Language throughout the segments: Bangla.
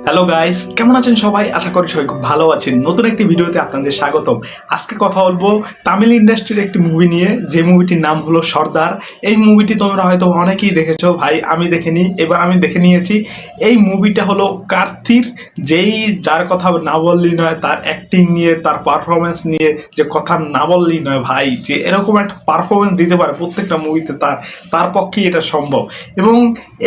হ্যালো গাইস, কেমন আছেন সবাই? আশা করি সবাই খুব ভালো আছেন। নতুন একটি ভিডিওতে আপনাদের স্বাগতম। আজকে কথা বলবো তামিল ইন্ডাস্ট্রির একটি মুভি নিয়ে, যে মুভিটির নাম হলো সর্দার। এই মুভিটি তোমরা হয়তো অনেকেই দেখেছো, ভাই আমি দেখিনি, এবার আমি দেখে নিয়েছি। এই মুভিটা হলো কার্তির, যার কথা না বললেই নয়, তার অ্যাক্টিং নিয়ে, তার পারফরমেন্স নিয়ে যে কথা না বললেই নয় ভাই, যে এরকম একটা পারফরমেন্স দিতে পারে প্রত্যেকটা মুভিতে, তার পক্ষেই এটা সম্ভব। এবং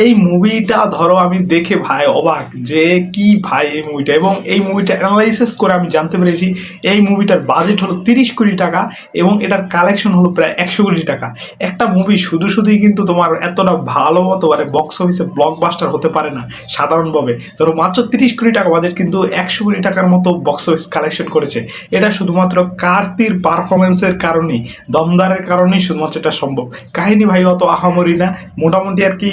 এই মুভিটা ধরো আমি দেখে ভাই অবাক, যে কি ভাই এই মুভিটা। এবং এই মুভিটা অ্যানালাইসিস করে আমি জানতে পেরেছি এই মুভিটার বাজেট হলো 30 কোটি টাকা এবং এটার কালেকশন হলো প্রায় 100 কোটি টাকা। একটা মুভি শুধুই কিন্তু তোমার এতটা ভালো মতো মানে বক্স অফিসে ব্লকবাস্টার হতে পারে না সাধারণভাবে। ধরো মাত্র 30 কোটি টাকা বাজেট, কিন্তু 100 কোটি টাকার মতো বক্স অফিস কালেকশন করেছে। এটা শুধুমাত্র কার্তির পারফরমেন্সের কারণেই, দমদারের কারণেই শুধুমাত্র এটা সম্ভব। কাহিনী ভাই অত আহামরি না, মোটামুটি আর কি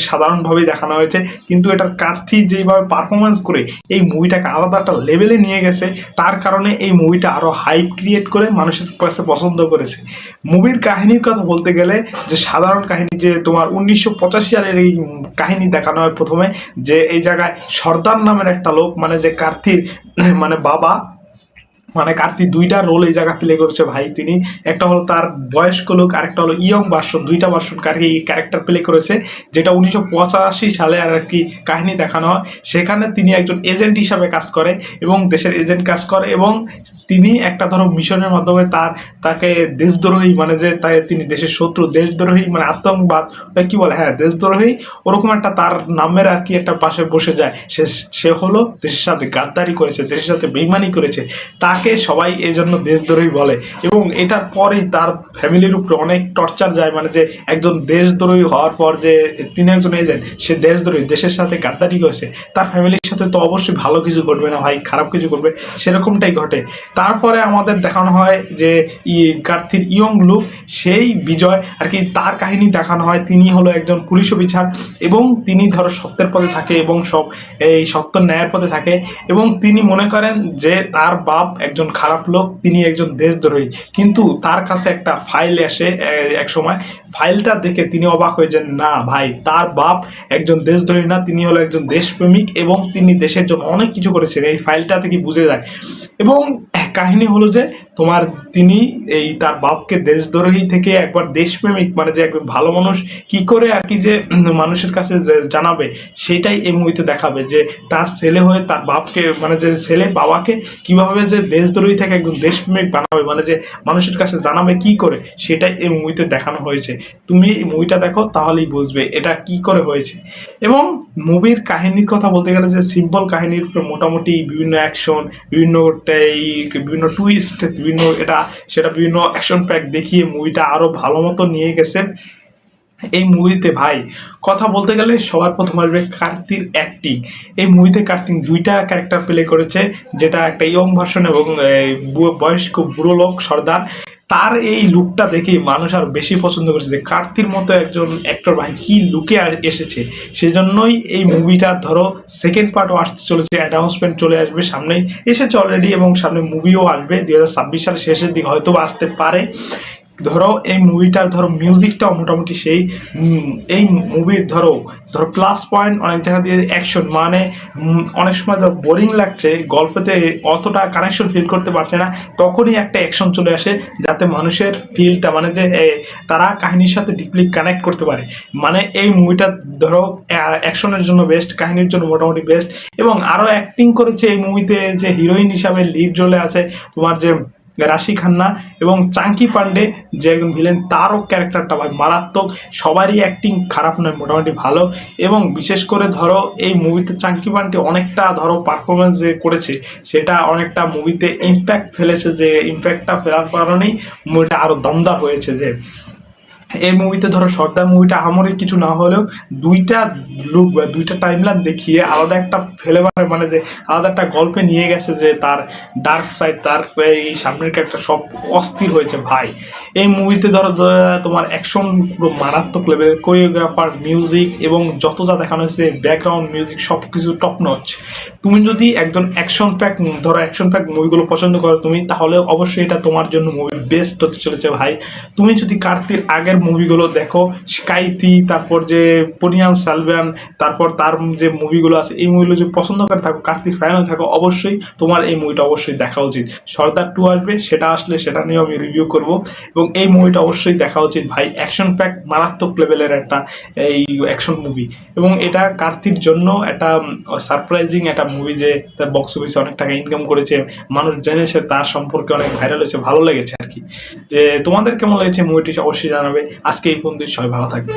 সাধারণভাবেই দেখানো হয়েছে, কিন্তু এটার কার্থি যেভাবে পারফরমেন্স করে এই মুভিটাকে আলাদা একটা লেভেলে নিয়ে গেছে, তার কারণে এই মুভিটা আরও হাইপ ক্রিয়েট করে মানুষের কাছে পছন্দ করেছে। মুভির কাহিনীর কথা বলতে গেলে, যে সাধারণ কাহিনী, যে তোমার 1985 সালের এই কাহিনী দেখানো হয় প্রথমে, যে এই জায়গায় সর্দার নামের একটা লোক, মানে যে কার্থির মানে বাবা, মানে কার্তিক দুইটা রোল এই জায়গা প্লে করেছে ভাই। তিনি একটা হলো তার বয়স্ক লোক, আরেকটা হলো ইয়ং ভার্সন, দুইটা ভার্সন ক্যারেক্টার প্লে করেছে, যেটা 1985 সালে আর কি কাহিনী দেখানো হয়। সেখানে তিনি একজন এজেন্ট হিসাবে কাজ করে এবং দেশের এজেন্ট কাজ করে, এবং তিনি একটা ধরো মিশনের মাধ্যমে তাকে দেশদ্রোহী, মানে যে তিনি দেশের শত্রু, দেশদ্রোহী মানে আতঙ্কবাদ, কি বলে, হ্যাঁ দেশদ্রোহী, ওরকম একটা তার নামের আর কি একটা পাশে বসে যায়। সে হলো দেশের সাথে গাদ্দারি করেছে, দেশের সাথে বেইমানি করেছে, তাকে সবাই এই জন্য দেশদ্রোহী বলে। এবং এটার পরেই তার ফ্যামিলির উপরে অনেক টর্চার যায়, মানে যে একজন দেশদ্রোহী হওয়ার পর, যে তিনি একজন এজেন্ট, সে দেশদ্রোহী, দেশের সাথে গাদ্দারি করেছে, তার ফ্যামিলির সাথে তো অবশ্যই ভালো কিছু ঘটবে না ভাই, খারাপ কিছু ঘটবে, সেরকমটাই ঘটে। তারপরে আমাদের দেখানো হয় যে কার্থির ইয়ং লুক, সেই বিজয় আর কি, তার কাহিনী দেখানো হয়। তিনি হলো একজন পুলিশ অফিসার এবং তিনি ধরো সত্যের পথে থাকে এবং এই সত্য ন্যায়ের পথে থাকে, এবং তিনি মনে করেন যে তার বাপ একজন খারাপ লোক, তিনি একজন দেশদ্রোহী। কিন্তু তার কাছে একটা ফাইল আসে এক সময়, ফাইলটা দেখে তিনি অবাক হয়ে যান, না ভাই, তার বাপ একজন দেশদ্রোহী না, তিনি হলো একজন দেশপ্রেমিক এবং তিনি দেশের জন্য অনেক কিছু করেছেন, এই ফাইলটা থেকে বুঝে যায়। এবং কাহিনী হলো যে তোমার তিনি এই তার বাপকে দেশদ্রোহী থেকে একবার দেশপ্রেমিক, মানে যে একজন ভালো মানুষ কি করে আর কি, যে মানুষের কাছে জানাবে, সেটাই এই মুভিতে দেখাবে। যে তার ছেলে হয়ে তার বাপকে, মানে যে ছেলে বাবাকে কিভাবে যে দেশদ্রোহী থেকে একজন দেশপ্রেমিক বানাবে, মানে যে মানুষের কাছে জানাবে কি করে, সেটাই এই মুভিতে দেখানো হয়েছে। তুমি এই মুভিটা দেখো, তাহলেই বুঝবে এটা কি করে হয়েছে। এবং মুভির কাহিনীর কথা বলতে গেলে, যে সিম্পল কাহিনীর উপরে মোটামুটি বিভিন্ন অ্যাকশন, বিভিন্ন টুইস্ট, বিভিন্ন অ্যাকশন প্যাক দেখিয়ে মুভিটা আরো ভালো মতো নিয়ে গেছে। এই মুভিতে ভাই কথা বলতে গেলে সবার প্রথম আসবে কার্তির অ্যাক্টিং। এই মুভিতে কার্তিক দুইটা ক্যারেক্টার প্লে করেছে, যেটা একটা ইয়ং ভার্সন এবং বয়স্ক বুড়ো লোক সর্দার। তার এই লুকটা দেখে মানুষ আর বেশি পছন্দ করেছে, যে কার্তির মতো একজন অ্যাক্টর ভাই কি লুকে এসেছে। সেজন্যই এই মুভিটার ধরো সেকেন্ড পার্টও আসতে চলেছে, অ্যানাউন্সমেন্ট চলে আসবে, সামনেই এসেছে অলরেডি, এবং সামনে মুভিও আসবে 2026 সালের শেষের দিকে হয়তো আসতে পারে। ধরো এই মুভিটার ধরো মিউজিকটাও মোটামুটি সেই, এই মুভির ধরো প্লাস পয়েন্ট অনেক জায়গা দিয়ে অ্যাকশন, মানে অনেক সময় ধরো বোরিং লাগছে, গল্পতে অতটা কানেকশন ফিল করতে পারছে না, তখনই একটা অ্যাকশন চলে আসে, যাতে মানুষের ফিলটা, মানে যে তারা কাহিনীর সাথে ডিপলি কানেক্ট করতে পারে। মানে এই মুভিটা ধরো অ্যাকশনের জন্য বেস্ট, কাহিনীর জন্য মোটামুটি বেস্ট। এবং আরও অ্যাক্টিং করেছে এই মুভিতে, যে হিরোইন হিসাবে লিড রোলে আছে তোমার যে রাশি খান্না, এবং চাঙ্কি পান্ডে যে একজন ভিলেন, তারও ক্যারেক্টারটা ভাই মারাত্মক। সবারই অ্যাক্টিং খারাপ নয়, মোটামুটি ভালো। এবং বিশেষ করে ধরো এই মুভিতে চাঙ্কি পান্ডে অনেকটা ধরো পারফরমেন্স যে করেছে, সেটা অনেকটা মুভিতে ইম্প্যাক্ট ফেলেছে, যে ইম্প্যাক্টটা ফেলার কারণেই মুভিটা আরও দমদার হয়েছে। যে এই মুভিতে ধরো সর্দার মুভিটা আমারই কিছু না হলেও দুইটা লুক বা দুইটা টাইমলাইন দেখিয়ে আলাদা একটা ফ্লেভার, মানে যে আলাদা একটা গল্পে নিয়ে গেছে, যে তার ডার্ক সাইড, তার এই সামনের একটা সব অস্থির হয়েছে ভাই। এই মুভিতে ধরো তোমার অ্যাকশন পুরো মারাত্মক লেভেল, কোরিওগ্রাফার, মিউজিক এবং যত যা দেখানো হয়েছে, ব্যাকগ্রাউন্ড মিউজিক সব কিছু টপ নচ। তুমি যদি একজন অ্যাকশন প্যাক মুভিগুলো পছন্দ করো তুমি, তাহলে অবশ্যই এটা তোমার জন্য মুভি বেস্ট হতে চলেছে ভাই। তুমি যদি কার্তির আগের মুভিগুলো দেখো, স্কাইতি, তারপর যে পোনিয়ান সালভান, তারপর তার যে মুভিগুলো আছে এই মুভিগুলো যদি পছন্দ করে থাকো, কার্তিক ফ্যান হয়ে থাকো, অবশ্যই তোমার এই মুভিটা অবশ্যই দেখা উচিত। সর্দার 2 আসবে, সেটা আসলে সেটা নিয়ে আমি রিভিউ করব, এবং এই মুভিটা অবশ্যই দেখা উচিত ভাই। অ্যাকশন প্যাক মারাত্মক লেভেলের একটা এই অ্যাকশন মুভি, এবং এটা কার্তির জন্য একটা সারপ্রাইজিং একটা মুভি যে তার বক্স অফিসে অনেক টাকা ইনকাম করেছে, মানুষ জেনেছে, তার সম্পর্কে অনেক ভাইরাল হয়েছে, ভালো লেগেছে আর কি। যে তোমাদের কেমন লেগেছে মুভিটি অবশ্যই জানাবে। আজকে এই পর্যন্ত, সবাই ভালো থাকবে।